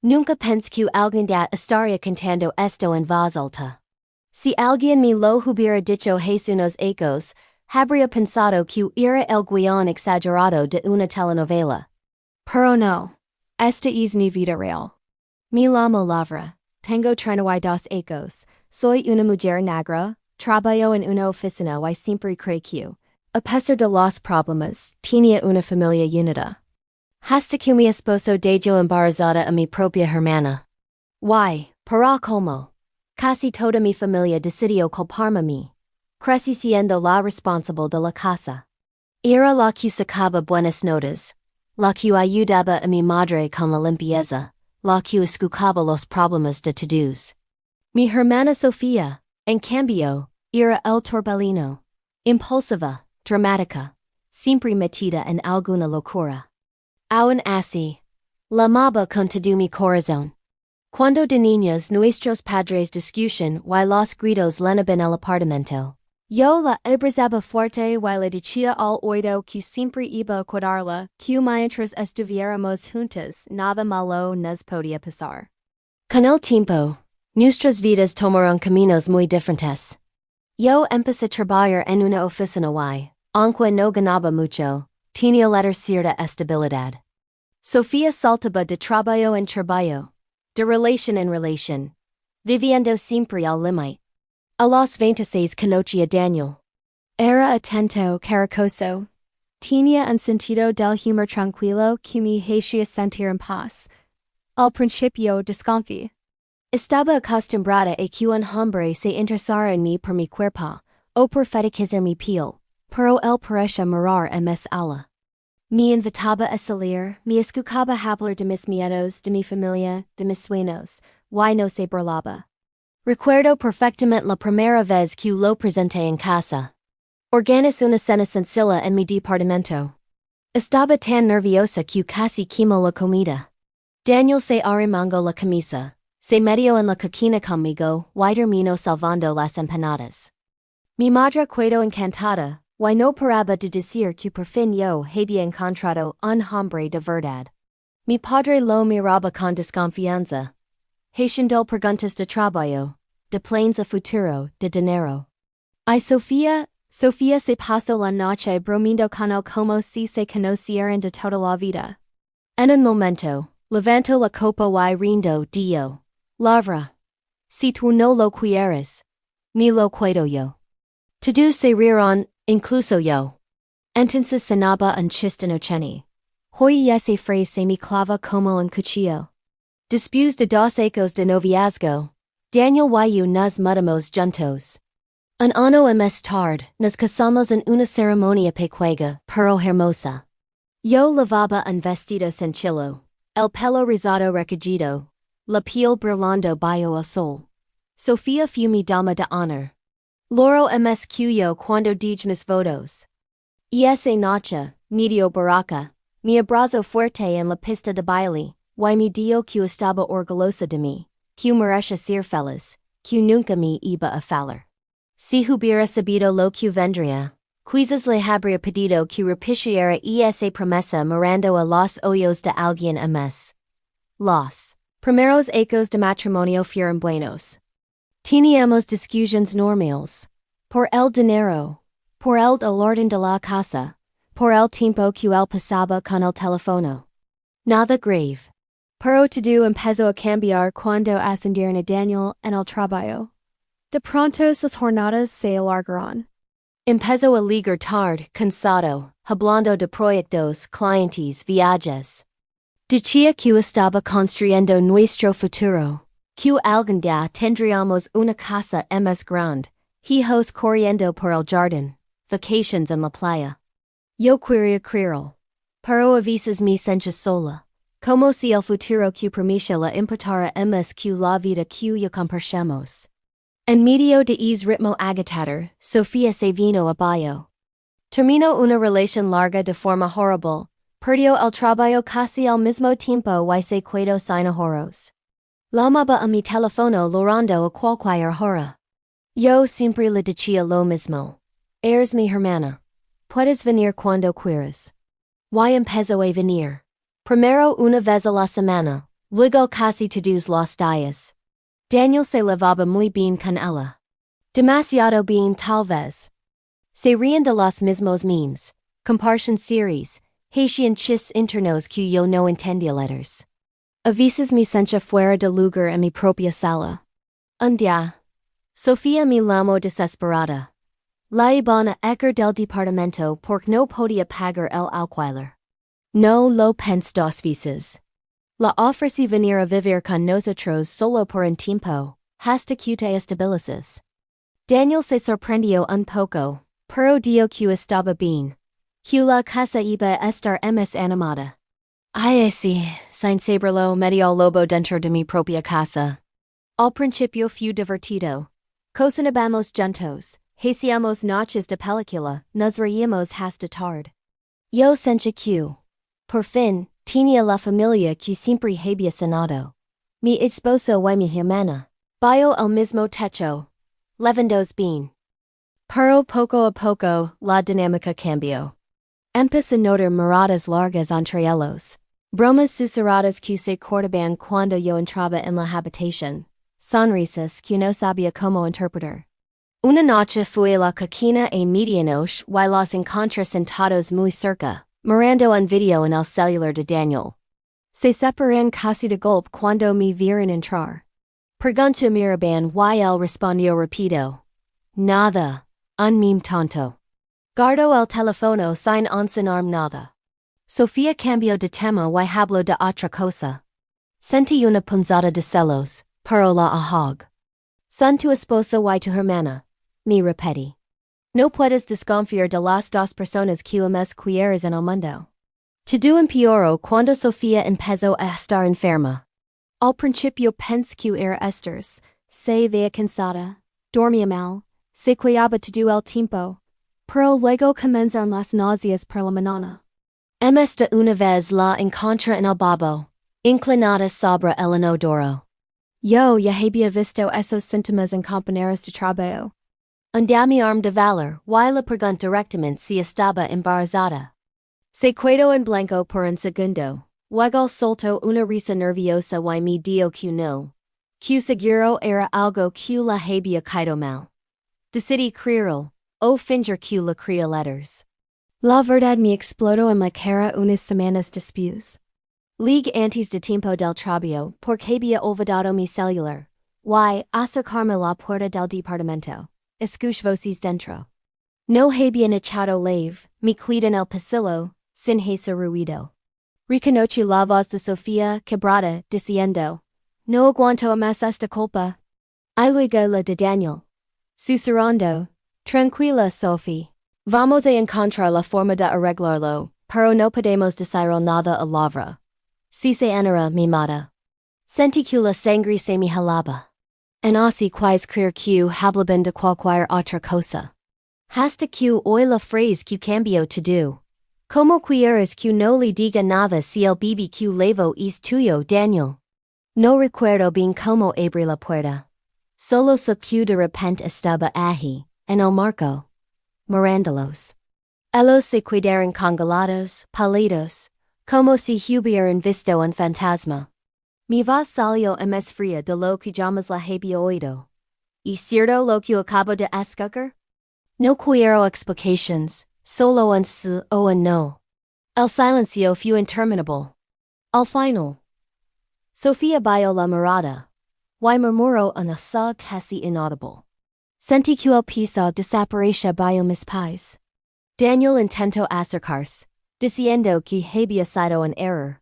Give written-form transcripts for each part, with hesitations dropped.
Nunca pensé que alguien de estaría contando esto en voz alta. Si alguien me lo hubiera dicho hace unos ecos, habría pensado que era el guión exagerado de una telenovela. Pero no. Esta es mi vida real. Me llamo Lavra. Tengo 32 ecos. Soy una mujer negra. Trabajo en una oficina y siempre creí que, a pesar de los problemas, tenía una familia unida. Hasta que mi esposo dejó embarazada a mi propia hermana. Why, para colmo. Casi toda mi familia decidió culparme a mí. Crecí siendo la responsable de la casa. Era la que sacaba buenas notas, la que ayudaba a mi madre con la limpieza, la que escuchaba los problemas de todos. Mi hermana Sofía, en cambio, era el torbellino. Impulsiva, dramática, siempre metida en alguna locura. Aún así, la amaba con todo mi corazón. Cuando de niños nuestros padres discutían y los gritos llenaban el apartamento. Yo la abrazaba fuerte y le decía al oído que siempre iba a cuidarla, que mientras estuviéramos juntas nada malo nos podía pasar. Con el tiempo, nuestras vidas tomaron caminos muy diferentes. Yo empecé a trabajar en una oficina y, aunque no ganaba mucho, tenía la cierta estabilidad. Sofía saltaba de trabajo en trabajo, de relación en relación, viviendo siempre al límite. A los 26 conocí a Daniel. Era atento, caricoso. Tenía un sentido del humor tranquilo que me hacía sentir en paz. Al principio desconfié. Estaba acostumbrada a que un hombre se interesara en mí por mi cuerpo, o por fetichizar mi piel, pero él parecía mirar a mis ala. Me invitaba a salir, me escuchaba hablar de mis miedos, de mi familia, de mis sueños, y no se burlaba. Recuerdo perfectamente la primera vez que lo presenté en casa. Organizé una cena sencilla en mi departamento. Estaba tan nerviosa que casi quemó la comida. Daniel se arremangó la camisa, se metió en la cocina conmigo y terminó salvando las empanadas. Mi madre quedó encantada, y no paraba de decir que por fin yo había encontrado un hombre de verdad. Mi padre lo miraba con desconfianza. Haciendo preguntas de trabajo, de planes a futuro, de dinero. Y Sofía se pasó la noche bromeando con él como si se conocieran de toda la vida. En un momento, levantó la copa y rindo dio. Lavra. Si tú no lo quieres, ni lo quiero yo. Todos se rieron, incluso yo. Entonces sonaba un chiste inocente. Hoy esa frase se me clava como un cuchillo. Después de 2 ecos de noviazgo, Daniel y yo nos mudamos juntos. Un año y más tarde, nos casamos en una ceremonia pequeña, pero hermosa. Yo lavaba un vestido sencillo, el pelo rizado recogido, la piel brillando bajo el sol. Sofía fue mi dama de honor. Loro ms cuyo cuando di mis votos. Y esa noche, medio barraca, me abrazó fuerte en la pista de baile, y me dio que estaba orgullosa de mí, que merecía ser feliz, que nunca me iba a fallar. Si hubiera sabido lo que vendría, quizás le habría pedido que repitiera esa promesa mirando a los ojos de alguien a mes. Los primeros ecos de matrimonio fueron buenos. Teníamos discusiones normales. Por el dinero. Por el orden de la casa. Por el tiempo que él pasaba con el teléfono. Nada grave. Pero todo empezó a cambiar cuando ascendieron a Daniel en el trabajo. De pronto sus jornadas se alargaron. Empezó a ligar tarde, cansado, hablando de proyectos, clientes, viajes. Decía que estaba construyendo nuestro futuro. Que algún día tendríamos una casa más grande, hijos corriendo por el jardín, vacations en la playa. Yo quería creerlo. Pero a veces me sentía sola, como si el futuro que permitía la importara más que la vida que ya compartimos. En medio de ese ritmo agitador, Sofía se vino abajo. Terminó una relación larga de forma horrible, perdió el trabajo casi al mismo tiempo y se quedó sin ahorros. Llamaba a mi teléfono llorando a cualquier hora. Yo siempre le decía lo mismo. Eres mi hermana. Puedes venir cuando quieras. Y empezó a venir. Primero una vez a la semana, Luego casi todos los días. Daniel se lavaba muy bien con ella. Demasiado bien tal vez. Se ríen de los mismos memes. Comparten series. Haitian chistes internos que yo no entendía letters. A veces me sentía fuera de lugar en mi propia sala. Un día. Sofía me llamó desesperada. La iban a echar del departamento porque no podía pagar el alquiler. No lo pensé dos veces. La ofrecí venir a vivir con nosotros solo por un tiempo, hasta que te estabilices. Daniel se sorprendió un poco, pero dijo que estaba bien. Que la casa iba a estar más animada. Ay sí, sin saberlo medio lobo dentro de mi propia casa. Al principio fue divertido. Cocinamos juntos, hacíamos noches de película, nos reíamos hasta tarde. Yo sentí que, por fin, tenía la familia que siempre había soñado. Mi esposo y mi hermana. Bajo el mismo techo. Levandos bien. Pero poco a poco, la dinámica cambió. Empecé a notar miradas largas entre ellos. Bromas susurradas que se cortaban cuando yo entraba en la habitación. Sonrisas que no sabía cómo interpretar. Una noche fui a la cocina a medianoche y los encontré sentados muy cerca, mirando un video en el celular de Daniel. Se separaron casi de golpe cuando me vieron entrar. Pregunto a Miraban y él respondió rápido. Nada, un meme tonto. Guardo el teléfono sin enseñar nada. Sofía cambió de tema y habló de otra cosa. Sentí una punzada de celos, pero la ahog. Son tu esposa y tu hermana. Me repetí. No puedes desconfiar de las dos personas que más quieres en el mundo. Todo empeoró cuando Sofía empezó a estar enferma. Al principio pensé que era estrés, se veía cansada, dormía mal, se cuidaba todo el tiempo, pero luego comenzaron las náuseas por la mañana. De una vez la encontré en el babo, inclinada sobre el inodoro. Yo ya había visto esos síntomas en compañeros de trabajo. Un día mi arm de valor y le pregunté directamente si estaba embarazada. Se quedó en blanco por un segundo, luego soltó una risa nerviosa y me dijo que no. Que seguro era algo que la había caído mal. Decidí creerlo, o fingir que le creía letters. La verdad me explotó en la cara unas semanas después. Ligue antes de tiempo del trabajo porque había olvidado mi celular. Y, acercarme la puerta del departamento. Escuché voces dentro. No habían echado lave, me quedé en el pasillo, sin hacer ruido. Reconocí la voz de Sofía quebrada, diciendo, no aguanto más esta culpa. Y luego la de Daniel. Susurrando, tranquila Sophie. Vamos a encontrar la forma de arreglarlo, pero no podemos decir nada a Lavra. Si se enera me mata. Sentí que la sangre se me helaba. En así quais creer que hablaban de cualquier otra cosa. Hasta que oí la frase que cambió todo. Como quieres que no le diga nada si el bebé que levo es tuyo, Daniel? No recuerdo bien cómo abrí la puerta. Solo sé que de repente estaba allí, en el marco. Mirándolos. Ellos se quedaron congelados, pálidos, como si hubieran visto un fantasma. Mi voz salió más fría de lo que jamás la había oído. ¿Es cierto lo que acabo de escuchar? No quiero explications, solo un sí o un no. El silencio fue interminable. Al final, Sofía bajó la mirada, y murmuró una sa casi inaudible. Sentí que el piso desaparecía bajo mis pies. Daniel intentó acercarse, diciendo que había sido un error.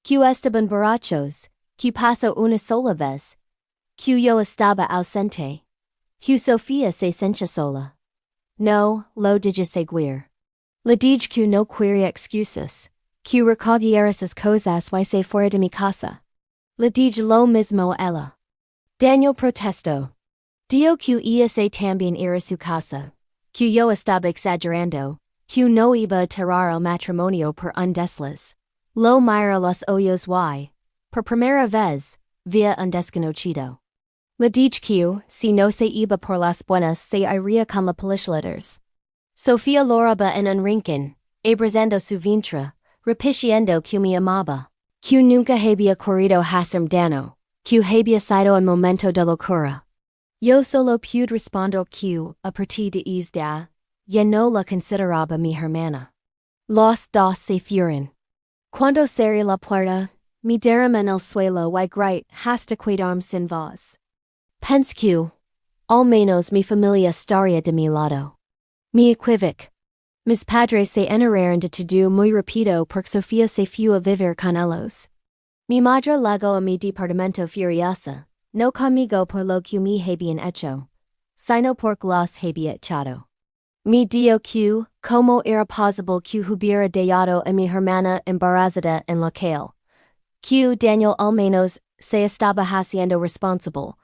Que estaban borrachos, que pasó una sola vez. Que yo estaba ausente. Que Sofía se sentía sola. No, lo dije seguir. Le dije que no quería excusas. Que recogiera esas cosas y se fuera de mi casa. Le dije lo mismo a ella. Daniel protestó. Dijo que ella se también era su casa. Que yo estaba exagerando. Que no iba a tirar el matrimonio por un desliz. Lo mira los ojos y, por primera vez, via un desconocido. Le dije que, si no se iba por las buenas se iría con la policletters. Sofía lloraba en un rincón, abrazando su vientre, repitiendo que me amaba. Q nunca había corrido hasum dano, Q había sido en momento de locura. Yo solo pude respondo Q, a partir de isda, ya no la consideraba mi hermana. Los dos se fueron. Cuando cerré la puerta, me dieron en el suelo y grité hasta quedarme sin voz. Pense Q, al menos mi familia estaría de mi lado. Me equivoqué. Mis padres se enteraron de todo muy rápido porque Sofía se fue a vivir con ellos. Mi madre llegó a mi departamento furiosa, no conmigo por lo que me habían hecho, sino porque los había echado. Me dio Q, como era posible que hubiera dejado a mi hermana embarazada en la calle. Q Daniel al menos se estaba haciendo responsable.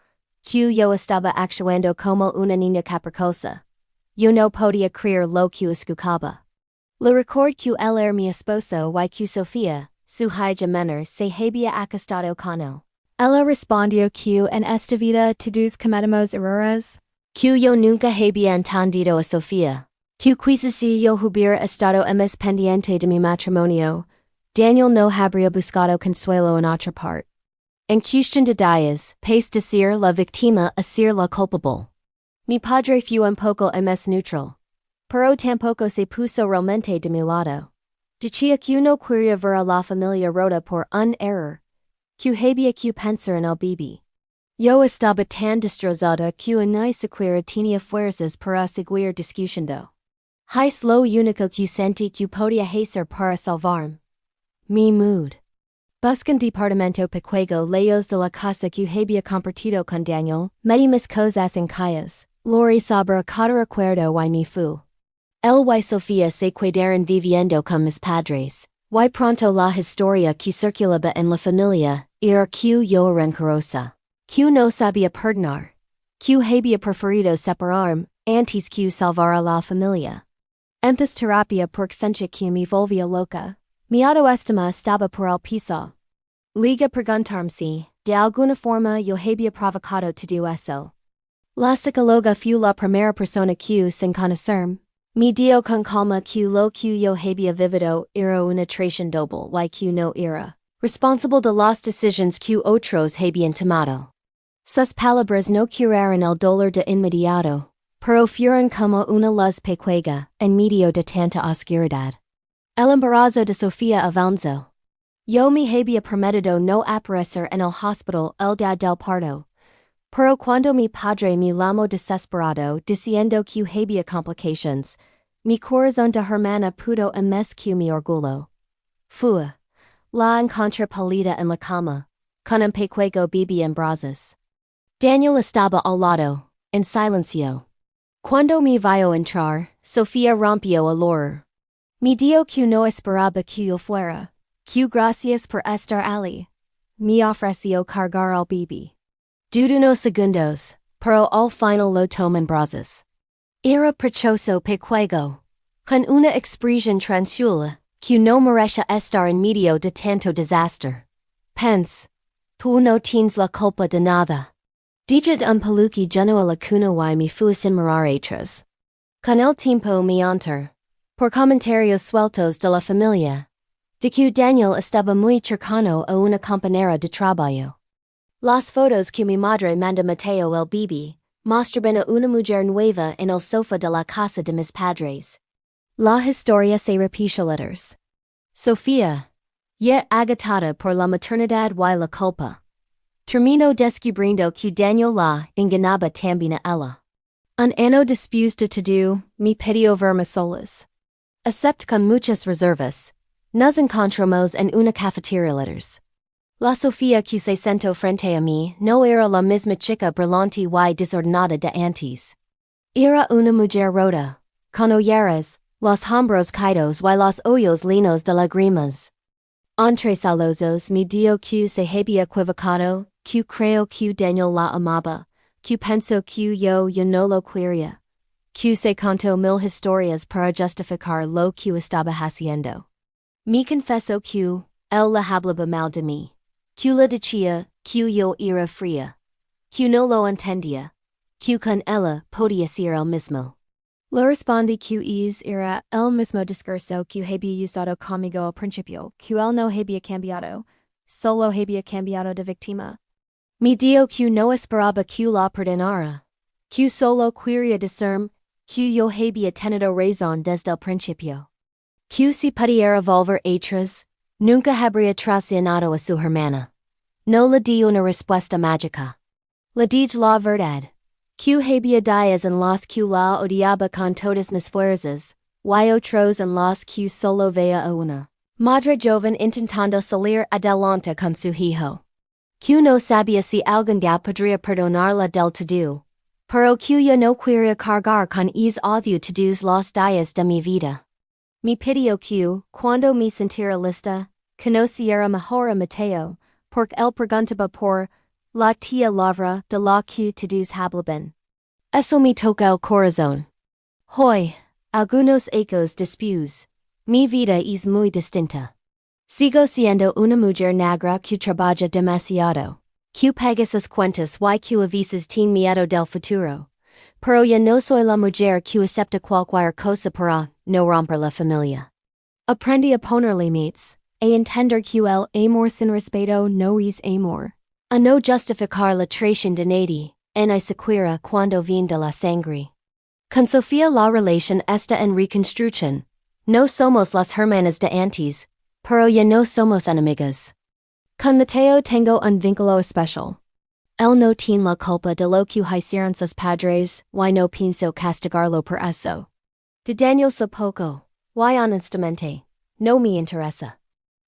Q yo estaba actuando como una niña caprichosa. Yo no podía creer lo que escuchaba. Le record que él era mi esposo y que Sofía, su hija menor, se había acostado con él. Ella respondió que en esta vida todos cometemos errores. Que yo nunca había entendido a Sofía. Que quizás si yo hubiera estado más pendiente de mi matrimonio, Daniel no habría buscado consuelo en otra parte. En cuestión de días, pace de ser la víctima a ser la culpable. Mi padre fue un poco más neutral. Pero tampoco se puso realmente de mi lado. Decía que no quería ver a la familia rota por un error. Que había que pensar en el bebé. Yo estaba tan destrozada que ni siquiera tenía fuerzas para seguir discutiendo. Es lo único que sentí que podía hacer para salvarme. Mi mood. Buscan departamento pequeño lejos de la casa que había compartido con Daniel, metí mis cosas en calles, Lori sobre cada recuerdo y me fu. Él y Sofía se quedaron viviendo con mis padres, y pronto la historia que circulaba en la familia era que yo rencorosa, que no sabía perdonar, que había preferido separarme antes que salvar a la familia. Empecé terapia porque sentía que me volvía loca. Mi autoestima estaba por el piso. Liga preguntarme si, de alguna forma yo había provocado todo eso. La psicóloga fue la primera persona que, sin conocerme, me dio con calma que lo que yo había vivido era una traición doble y que no era responsable de las decisiones que otros habían tomado. Sus palabras no curaron el dolor de inmediato, pero fueron como una luz pequeña en medio de tanta oscuridad. El embarazo de Sofía avanzó. Yo me había prometido no aparecer en el hospital el día del parto. Pero cuando mi padre me llamó desesperado diciendo que había complications, mi corazón de hermana pudo más que mi orgullo. Fue. La encontré pálida en la cama, con un pequeño bebé en brazos. Daniel estaba al lado, en silencio. Cuando me vio entrar, Sofía rompió a llorar. Me dijo que no esperaba que yo fuera, que gracias por estar allí. Me ofreció cargar al bebé. Duró unos segundos, pero al final lo tomó en brazos. Era precioso pequeño, con una expresión tranquila, que no merece estar en medio de tanto desastre. Pense, tú no tienes la culpa de nada. Dije un peluque lleno a la cuna y me fui sin mirar atrás. Con el tiempo me enteré, por comentarios sueltos de la familia, de que Daniel estaba muy cercano a una compañera de trabajo. Las fotos que mi madre mandó Mateo el bebé mostraban a una mujer nueva en el sofá de la casa de mis padres. La historia se repite letters. Sofía, ya agotada por la maternidad y la culpa, terminó descubriendo que Daniel la engañaba también a ella. Un año después de todo, me pidió verme solas. Excepto con muchas reservas, nos encontramos en una cafetería letters. La Sofía que se sentó frente a mí no era la misma chica brillante y desordenada de antes. Era una mujer rota, con olleras, los hombros caídos y los ojos llenos de lágrimas. Entre sollozos me dijo que se había equivocado, que creo que Daniel la amaba, que pensó que yo no lo quería, que se contó mil historias para justificar lo que estaba haciendo. Me confesó que él le hablaba mal de mí, que le decía que yo era fría, que no lo entendía, que con ella podía ser el mismo. Le respondí que era el mismo discurso que había usado conmigo al principio, que él no había cambiado, solo había cambiado de víctima. Mi dio que no esperaba que la perdonara. Que solo quería decirme que yo había tenido razón desde el principio. Que si pudiera volver atrás, nunca habría traicionado a su hermana. No le di una respuesta mágica. Le dije la verdad. Que había días en los que la odiaba con todas mis fuerzas, y otros en los que solo veía a una madre joven intentando salir adelante con su hijo. Que no sabía si algún día podría perdonarla del todo, pero que yo no quería cargar con ese odio todos los días de mi vida. Me pidió que, cuando me sintiera lista, conociera mejor a Mateo, porque él preguntaba por la tía Lavra de la que todos hablaban. Eso me toca el corazón. Hoy, algunos ecos después, mi vida es muy distinta. Sigo siendo una mujer negra que trabaja demasiado, que paga sus cuentas y que a veces tiene miedo del futuro. Pero ya no soy la mujer que acepta cualquier cosa para no romper la familia. Aprendí a poner límites, a entender que el amor sin respeto no es amor. A no justificar la traición de nadie, ni siquiera cuando viene de la sangre. Con Sofía la relación está en reconstrucción. No somos las hermanas de antes, pero ya no somos enemigas. Con Mateo tengo un vínculo especial. Él no tiene la culpa de lo que hicieron sus padres, y no pienso castigarlo por eso. De Daniel so poco, y honestamente, no me interesa.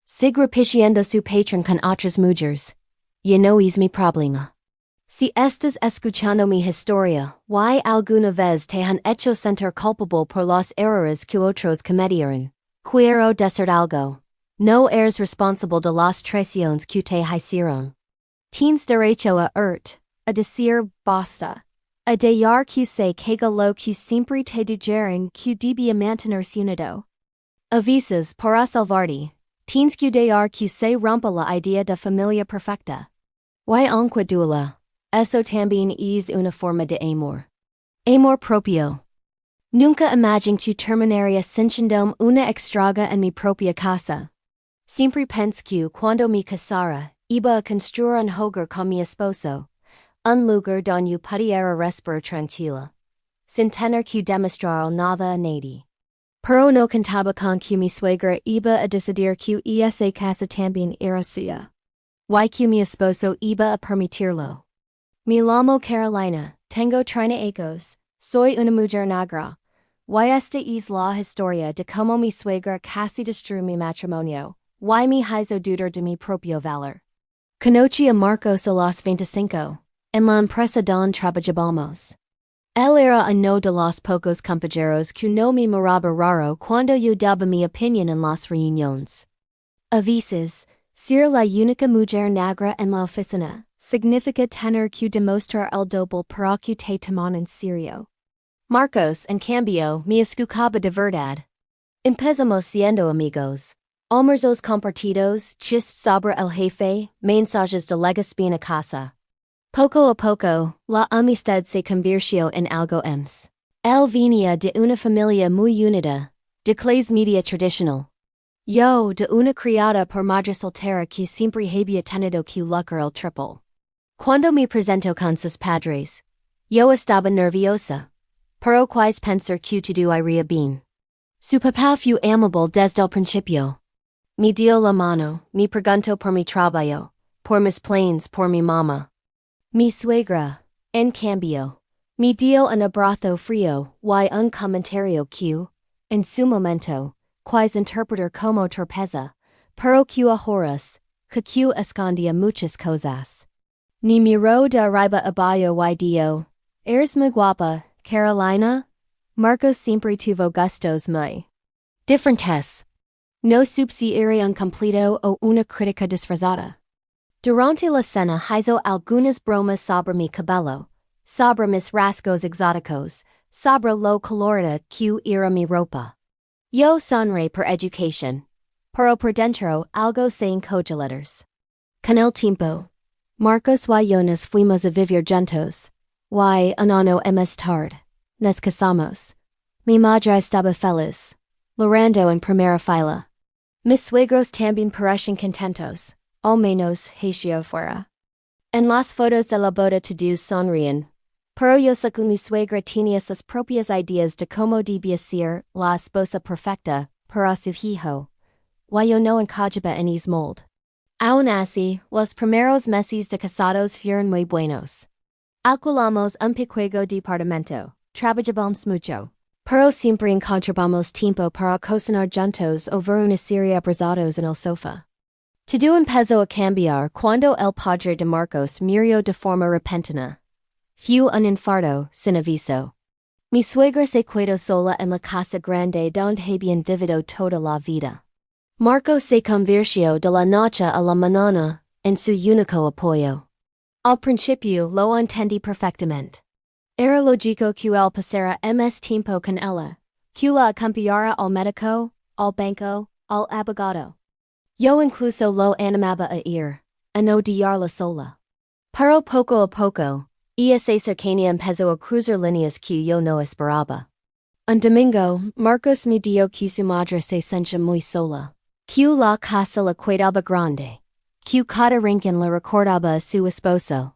Sigue repitiendo su patrón con otras mujeres. Ya no es mi problema. Si estás escuchando mi historia, y alguna vez te han hecho sentir culpable por los errores que otros cometieron, quiero decir algo. No eres responsable de las traiciones que te hicieron. Tienes derecho a a decir basta. A dejar que se caiga lo que siempre te dijeron que debía mantenerse unido. A veces, para salvarte, tienes que dejar que se rompa la idea de familia perfecta. Y aunque duela, eso también es una forma de amor. Amor propio. Nunca imagine que terminaría sintiéndome una extraña en mi propia casa. Siempre pensé que cuando me casara, iba a construir un hogar con mi esposo, un lugar donde pudiera respirar tranquila, sin tener que demostrar nada a nadie. Pero no contaba con que mi suegra iba a decidir que esa casa también era suya. Y que mi esposo iba a permitirlo. Me llamo Carolina, tengo 30 años, soy una mujer negra. Y esta es la historia de cómo mi suegra casi destruyó mi matrimonio, y me hizo dudar de mi propio valor. Conocí a Marcos a los 25, en la empresa donde trabajábamos. Él era uno de los pocos compañeros que no me miraba raro cuando yo daba mi opinión en las reuniones. A veces, ser la única mujer negra en la oficina significa tener que demostrar el doble para que te tomen en serio. Marcos, en cambio, me escuchaba de verdad. Empezamos siendo amigos. Almuerzos compartidos, chistes sobre el jefe, mensajes de legazpi a casa. Poco a poco, la amistad se convirtió en algo más. Él venía de una familia muy unida, de clase media tradicional. Yo de una criada por madre soltera que siempre había tenido que lucrar el triple. Cuando me presentó con sus padres, yo estaba nerviosa, pero quise pensar que todo iría bien. Su papá fue amable desde el principio. Me dio la mano, me preguntó por mi trabajo, por mis planes, por mi mamá. Mi suegra, en cambio, me dio un abrazo frío y un comentario que, en su momento, quise interpretar como torpeza, pero que ahora, que escondía muchas cosas. Ni miró de arriba abajo y dijo, eres muy guapa, Carolina. Marcos siempre tuvo gustos muy diferentes. No supe si era un completo o una crítica disfrazada. Durante la cena hizo algunas bromas sobre mi cabello, sobre mis rasgos exóticos, sobre lo colorida que era mi ropa. Yo sonreí por educación, pero por dentro algo se encogió. Con el tiempo, Marcos y yo nos fuimos a vivir juntos, y un año más tarde, nos casamos. Mi madre estaba feliz, llorando en primera fila. Mis suegros también parecen contentos. al menos hatio fuera. En las fotos de la boda todos sonríen. Pero yo sé que mi suegra tenía sus propias ideas de cómo debía ser la esposa perfecta para su hijo. Yo no encajaba en ese mold. Aun así, los primeros meses de casados fueron muy buenos. Alquilamos un pequeño departamento, trabajamos mucho. Pero siempre encontramos tiempo para cocinar juntos o ver una serie abrazados en el sofá. Todo empezó a cambiar cuando el padre de Marcos murió de forma repentina. Fue un infarto, sin aviso. Mi suegra se quedó sola en la casa grande donde habían vivido toda la vida. Marcos se convirtió de la noche a la mañana en su único apoyo. Al principio lo entendí perfectamente. Era lógico que él pasara más tiempo con ella, que la acompañara al médico, al banco, al abogado. Yo incluso lo animaba a ir, a no dejarla sola. Pero poco a poco, ella se cercanía empezó a cruzar líneas que yo no esperaba. Un domingo, Marcos me dijo que su madre se sentía muy sola, que la casa la cuidaba grande, que cada rincón la recordaba a su esposo.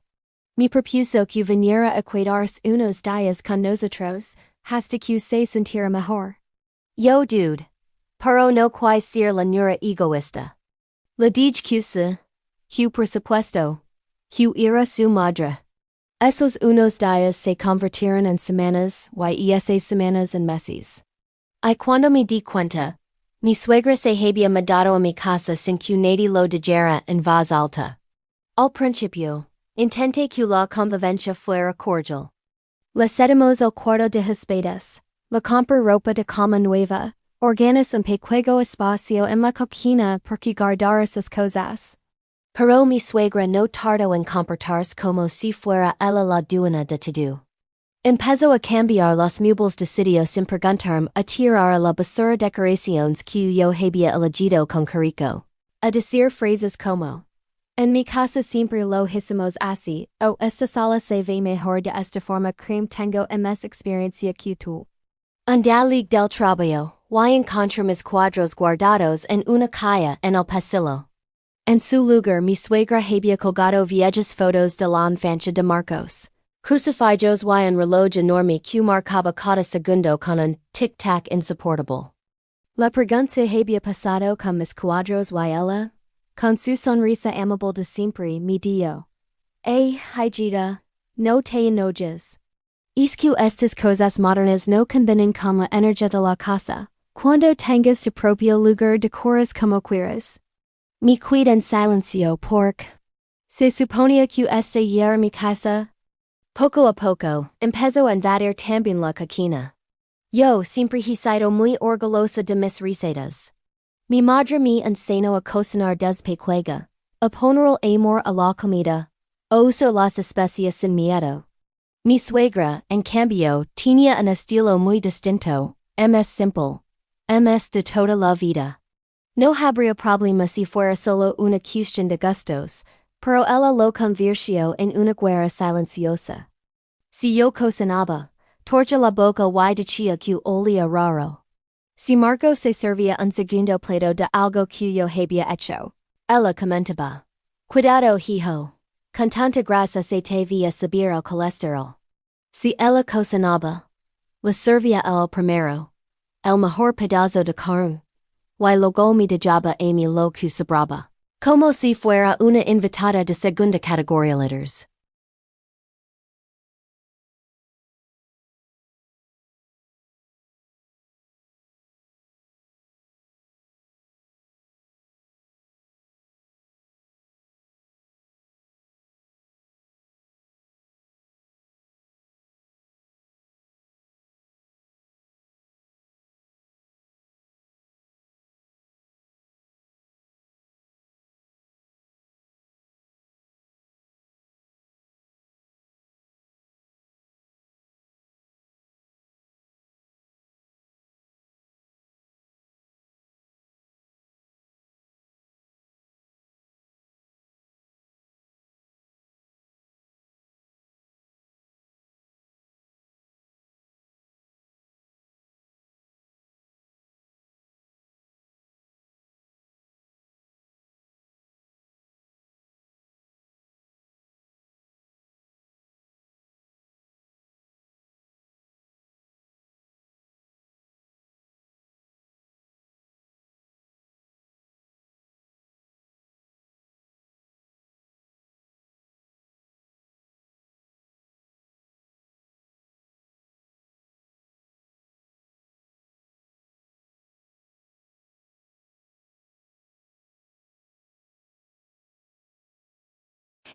Me propuso que viniera a quedarse unos días con nosotros, hasta que se sintiera mejor. Yo dudé, pero no quise ser la nuera egoísta. Le dije que sí, que por supuesto, que era su madre. Esos unos días se convirtieron en semanas y esas semanas en meses. Y cuando me di cuenta, mi suegra se había mudado a mi casa sin que nadie lo dijera en voz alta. Al principio, intenté que la convivencia fuera cordial. Le cedimos el cuarto de hospedes, le compré ropa de cama nueva, organizamos un pequeño espacio en la cocina porque guardar sus cosas. Pero mi suegra no tardó en comportarse como si fuera ella la dueña de todo. Empezó a cambiar los muebles de sitio sin preguntarme, a tirar la basura decoraciones que yo había elegido con cariño. A decir phrases como: en mi casa siempre lo hicimos así, o esta sala se ve mejor de esta forma, tengo más experiencia que tú. Un día del trabajo, encontré mis cuadros guardados en una caja en el pasillo. En su lugar mi suegra había colgado viejas fotos de la infancia de Marcos, crucifijos y un reloj enorme que marcaba cada segundo con un tic-tac insoportable. La pregunta había pasado con mis cuadros y ella, con su sonrisa amable de siempre, me dijo: hijita, no te enojes. Es que estas cosas modernas no combinan con la energía de la casa, cuando tengas tu propio lugar decoras como quieras. Me quedé en silencio porque se suponía que esta era mi casa. Poco a poco, empezó a invadir también la cocina. Yo siempre he sido muy orgullosa de mis recetas. Mi madre me enseñó a cocinar desde pequeña, a poner el amor a la comida, a usar las especias sin miedo. Mi suegra, en cambio, tenía un estilo muy distinto, más simple, más de toda la vida. No habría problema si fuera solo una cuestión de gustos, pero ella lo convirtió en una guerra silenciosa. Si yo cocinaba, torcía la boca y decía que olía raro. Si Marcos se servía un segundo plato de algo que yo había hecho, ella comentaba: cuidado hijo, con tanta grasa se te va a subir el colesterol. Si ella cocinaba, le servía el primero, el mejor pedazo de carne, y luego me dejaba a mí lo que sobraba, como si fuera una invitada de segunda categoría letters.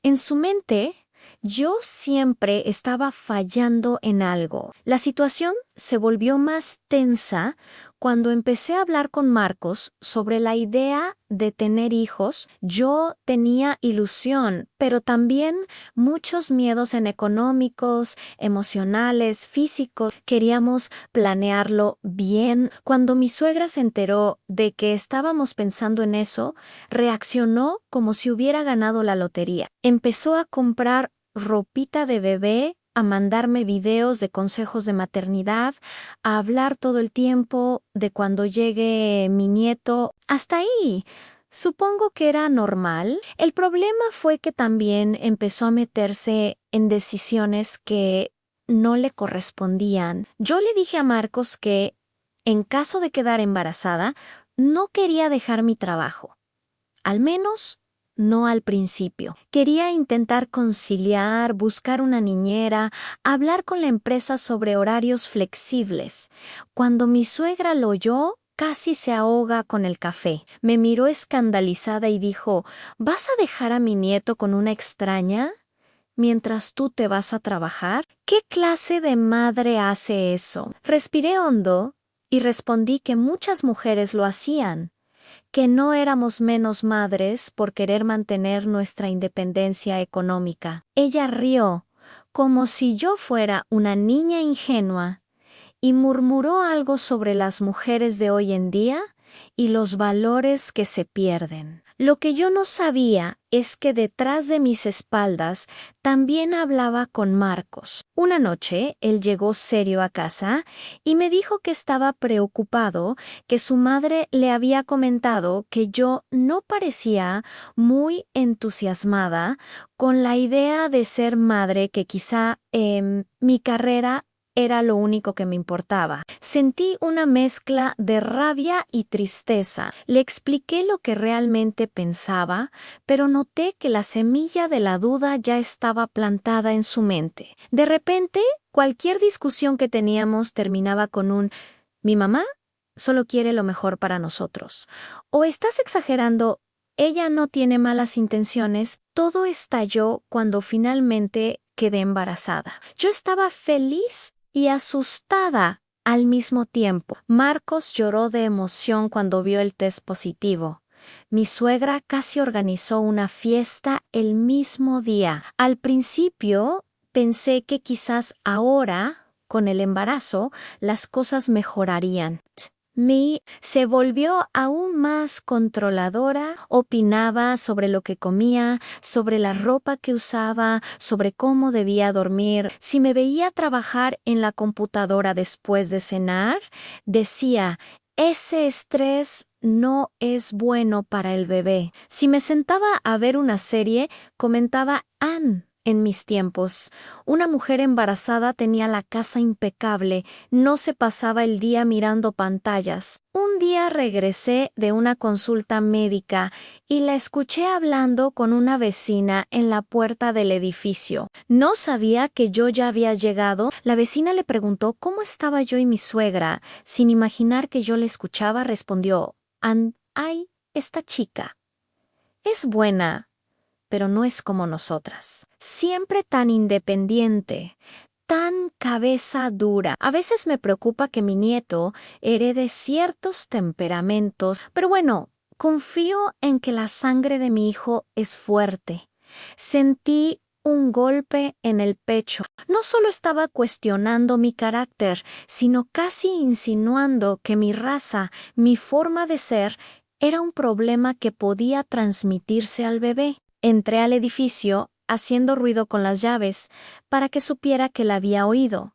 En su mente, yo siempre estaba fallando en algo. La situación se volvió más tensa cuando empecé a hablar con Marcos sobre la idea de tener hijos. Yo tenía ilusión, pero también muchos miedos en económicos, emocionales, físicos. Queríamos planearlo bien. Cuando mi suegra se enteró de que estábamos pensando en eso, reaccionó como si hubiera ganado la lotería. Empezó a comprar ropita de bebé, a mandarme videos de consejos de maternidad, a hablar todo el tiempo de cuando llegue mi nieto. Hasta ahí. Supongo que era normal. El problema fue que también empezó a meterse en decisiones que no le correspondían. Yo le dije a Marcos que, en caso de quedar embarazada, no quería dejar mi trabajo. Al menos no al principio. Quería intentar conciliar, buscar una niñera, hablar con la empresa sobre horarios flexibles. Cuando mi suegra lo oyó, casi se ahoga con el café. Me miró escandalizada y dijo, ¿vas a dejar a mi nieto con una extraña mientras tú te vas a trabajar? ¿Qué clase de madre hace eso? Respiré hondo y respondí que muchas mujeres lo hacían, que no éramos menos madres por querer mantener nuestra independencia económica. Ella rió, como si yo fuera una niña ingenua, y murmuró algo sobre las mujeres de hoy en día y los valores que se pierden. Lo que yo no sabía es que detrás de mis espaldas también hablaba con Marcos. Una noche él llegó serio a casa y me dijo que estaba preocupado, que su madre le había comentado que yo no parecía muy entusiasmada con la idea de ser madre, que quizá mi carrera era lo único que me importaba. Sentí una mezcla de rabia y tristeza. Le expliqué lo que realmente pensaba, pero noté que la semilla de la duda ya estaba plantada en su mente. De repente, cualquier discusión que teníamos terminaba con un «Mi mamá solo quiere lo mejor para nosotros», o «Estás exagerando, ella no tiene malas intenciones». Todo estalló cuando finalmente quedé embarazada. Yo estaba feliz y asustada al mismo tiempo. Marcos lloró de emoción cuando vio el test positivo. Mi suegra casi organizó una fiesta el mismo día. Al principio pensé que quizás ahora, con el embarazo, las cosas mejorarían. Mi se volvió aún más controladora, opinaba sobre lo que comía, sobre la ropa que usaba, sobre cómo debía dormir. Si me veía trabajar en la computadora después de cenar, decía, ese estrés no es bueno para el bebé. Si me sentaba a ver una serie, comentaba, en mis tiempos, una mujer embarazada tenía la casa impecable, no se pasaba el día mirando pantallas. Un día regresé de una consulta médica y la escuché hablando con una vecina en la puerta del edificio. No sabía que yo ya había llegado. La vecina le preguntó cómo estaba yo y mi suegra. Sin imaginar que yo le escuchaba, respondió, «Ay, esta chica es buena, pero no es como nosotras. Siempre tan independiente, tan cabeza dura. A veces me preocupa que mi nieto herede ciertos temperamentos, pero bueno, confío en que la sangre de mi hijo es fuerte». Sentí un golpe en el pecho. No solo estaba cuestionando mi carácter, sino casi insinuando que mi raza, mi forma de ser, era un problema que podía transmitirse al bebé. Entré al edificio haciendo ruido con las llaves para que supiera que la había oído.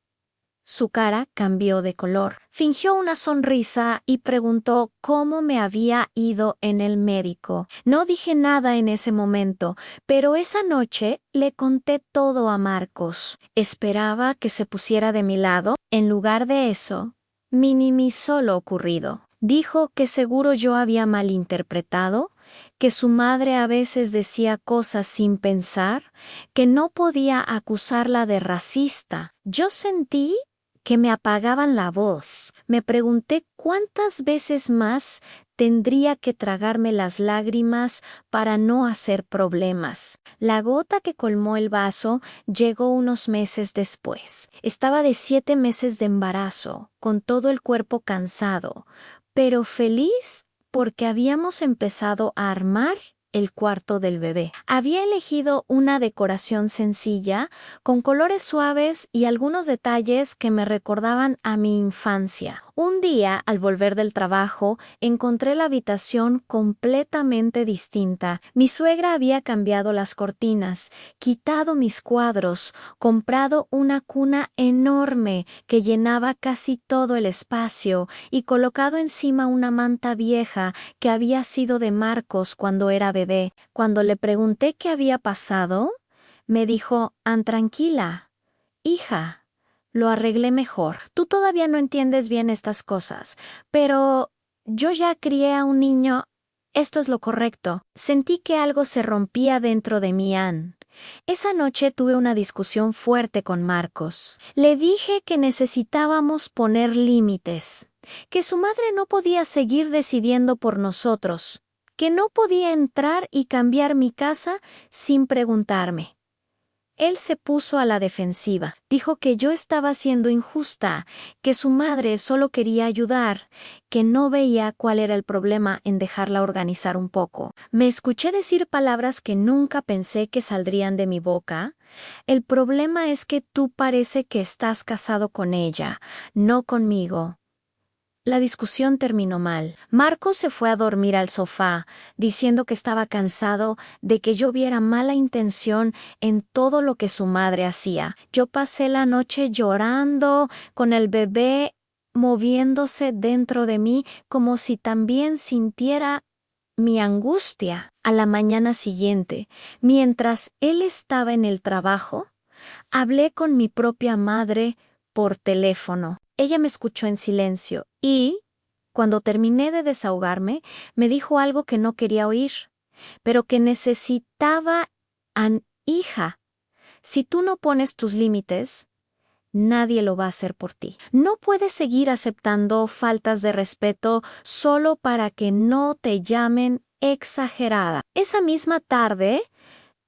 Su cara cambió de color. Fingió una sonrisa y preguntó cómo me había ido en el médico. No dije nada en ese momento, pero esa noche le conté todo a Marcos. Esperaba que se pusiera de mi lado. En lugar de eso, minimizó lo ocurrido. Dijo que seguro yo había malinterpretado, que su madre a veces decía cosas sin pensar, que no podía acusarla de racista. Yo sentí que me apagaban la voz. Me pregunté cuántas veces más Tendría que tragarme las lágrimas para no hacer problemas. La gota que colmó el vaso llegó unos meses después. Estaba de 7 meses de embarazo, con todo el cuerpo cansado, pero feliz porque habíamos empezado a armar el cuarto del bebé. Había elegido una decoración sencilla, con colores suaves y algunos detalles que me recordaban a mi infancia. Un día, al volver del trabajo, encontré la habitación completamente distinta. Mi suegra había cambiado las cortinas, quitado mis cuadros, comprado una cuna enorme que llenaba casi todo el espacio y colocado encima una manta vieja que había sido de Marcos cuando era bebé. Cuando le pregunté qué había pasado, me dijo: tranquila, hija. Lo arreglé mejor. Tú todavía no entiendes bien estas cosas, pero yo ya crié a un niño. Esto es lo correcto. Sentí que algo se rompía dentro de mí, Ann. Esa noche tuve una discusión fuerte con Marcos. Le dije que necesitábamos poner límites, que su madre no podía seguir decidiendo por nosotros, que no podía entrar y cambiar mi casa sin preguntarme. Él se puso a la defensiva. Dijo que yo estaba siendo injusta, que su madre solo quería ayudar, que no veía cuál era el problema en dejarla organizar un poco. Me escuché decir palabras que nunca pensé que saldrían de mi boca. El problema es que tú parece que estás casado con ella, no conmigo. La discusión terminó mal. Marcos se fue a dormir al sofá, diciendo que estaba cansado de que yo viera mala intención en todo lo que su madre hacía. Yo pasé la noche llorando, con el bebé moviéndose dentro de mí como si también sintiera mi angustia. A la mañana siguiente, mientras él estaba en el trabajo, hablé con mi propia madre por teléfono. Ella me escuchó en silencio y, cuando terminé de desahogarme, me dijo algo que no quería oír, pero que necesitaba. Hija, si tú no pones tus límites, nadie lo va a hacer por ti. No puedes seguir aceptando faltas de respeto solo para que no te llamen exagerada. Esa misma tarde,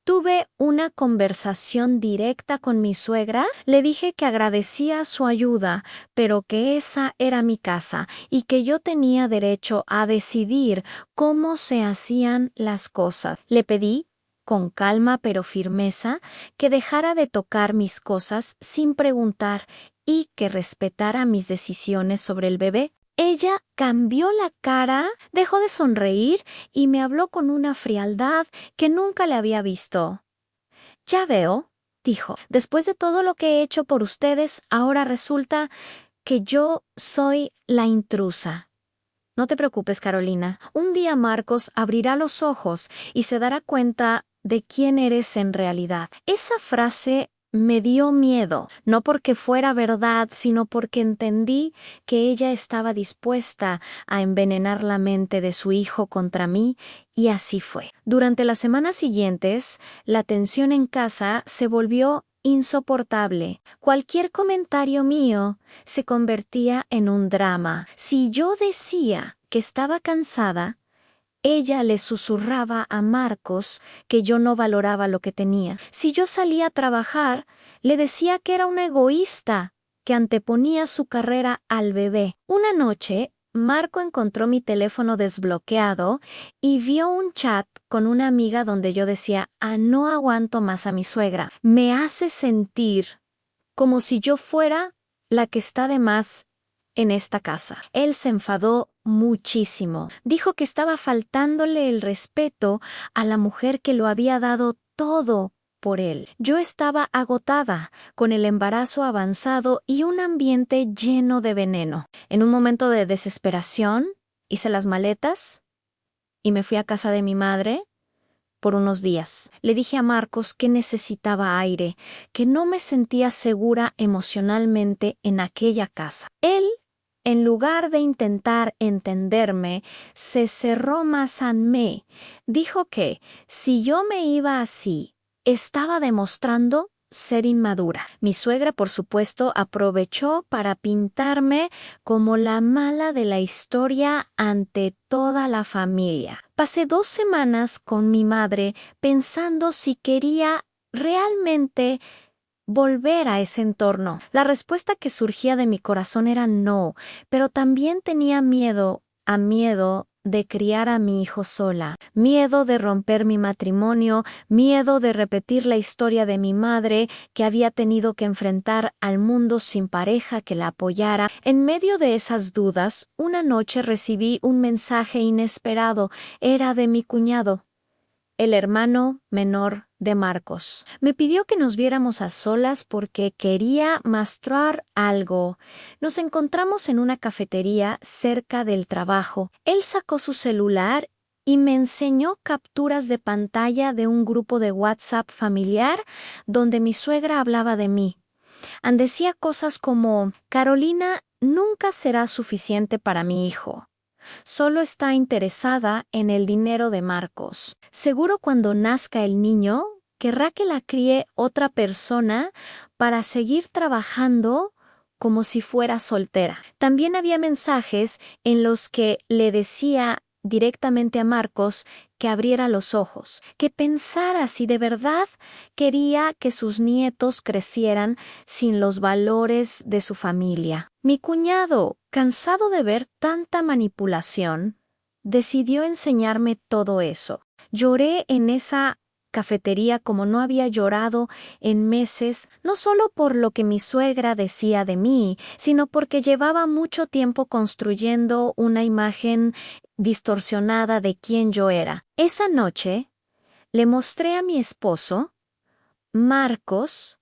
tuve una conversación directa con mi suegra. Le dije que agradecía su ayuda, pero que esa era mi casa y que yo tenía derecho a decidir cómo se hacían las cosas. Le pedí, con calma pero firmeza, que dejara de tocar mis cosas sin preguntar y que respetara mis decisiones sobre el bebé. Ella cambió la cara, dejó de sonreír y me habló con una frialdad que nunca le había visto. Ya veo, dijo, después de todo lo que he hecho por ustedes, ahora resulta que yo soy la intrusa. No te preocupes, Carolina. Un día Marcos abrirá los ojos y se dará cuenta de quién eres en realidad. Esa frase me dio miedo, no porque fuera verdad, sino porque entendí que ella estaba dispuesta a envenenar la mente de su hijo contra mí, y así fue. Durante las semanas siguientes, la tensión en casa se volvió insoportable. Cualquier comentario mío se convertía en un drama. Si yo decía que estaba cansada, ella le susurraba a Marcos que yo no valoraba lo que tenía. Si yo salía a trabajar, le decía que era una egoísta, que anteponía su carrera al bebé. Una noche, Marco encontró mi teléfono desbloqueado y vio un chat con una amiga donde yo decía: no aguanto más a mi suegra. Me hace sentir como si yo fuera la que está de más en esta casa. Él se enfadó muchísimo. Dijo que estaba faltándole el respeto a la mujer que lo había dado todo por él. Yo estaba agotada, con el embarazo avanzado y un ambiente lleno de veneno. En un momento de desesperación, hice las maletas y me fui a casa de mi madre por unos días. Le dije a Marcos que necesitaba aire, que no me sentía segura emocionalmente en aquella casa. Él, en lugar de intentar entenderme, se cerró más en mí. Dijo que, si yo me iba así, estaba demostrando ser inmadura. Mi suegra, por supuesto, aprovechó para pintarme como la mala de la historia ante toda la familia. Pasé 2 semanas con mi madre pensando si quería realmente volver a ese entorno. La respuesta que surgía de mi corazón era no, pero también tenía miedo de criar a mi hijo sola, miedo de romper mi matrimonio, miedo de repetir la historia de mi madre que había tenido que enfrentar al mundo sin pareja que la apoyara. En medio de esas dudas, una noche recibí un mensaje inesperado. Era de mi cuñado, el hermano menor de Marcos. Me pidió que nos viéramos a solas porque quería mostrar algo. Nos encontramos en una cafetería cerca del trabajo. Él sacó su celular y me enseñó capturas de pantalla de un grupo de WhatsApp familiar donde mi suegra hablaba de mí. Decía cosas como: Carolina nunca será suficiente para mi hijo. Solo está interesada en el dinero de Marcos. Seguro cuando nazca el niño, querrá que la críe otra persona para seguir trabajando como si fuera soltera. También había mensajes en los que le decía directamente a Marcos que abriera los ojos, que pensara si de verdad quería que sus nietos crecieran sin los valores de su familia. Mi cuñado, cansado de ver tanta manipulación, decidió enseñarme todo eso. Lloré en esa cafetería como no había llorado en meses, no solo por lo que mi suegra decía de mí, sino porque llevaba mucho tiempo construyendo una imagen distorsionada de quién yo era. Esa noche le mostré a mi esposo, Marcos,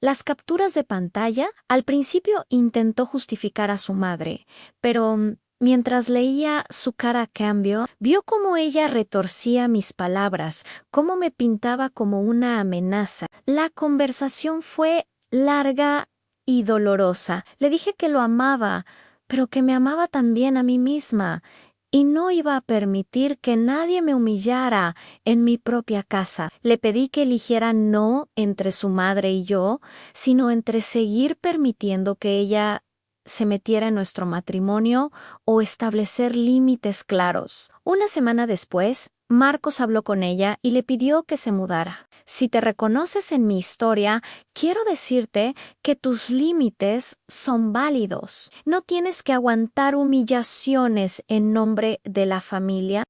las capturas de pantalla. Al principio intentó justificar a su madre, pero mientras leía su cara a cambio, vio cómo ella retorcía mis palabras, cómo me pintaba como una amenaza. La conversación fue larga y dolorosa. Le dije que lo amaba, pero que me amaba también a mí misma, y no iba a permitir que nadie me humillara en mi propia casa. Le pedí que eligiera no entre su madre y yo, sino entre seguir permitiendo que ella se metiera en nuestro matrimonio o establecer límites claros. Una semana después, Marcos habló con ella y le pidió que se mudara. Si te reconoces en mi historia, quiero decirte que tus límites son válidos. No tienes que aguantar humillaciones en nombre de la familia.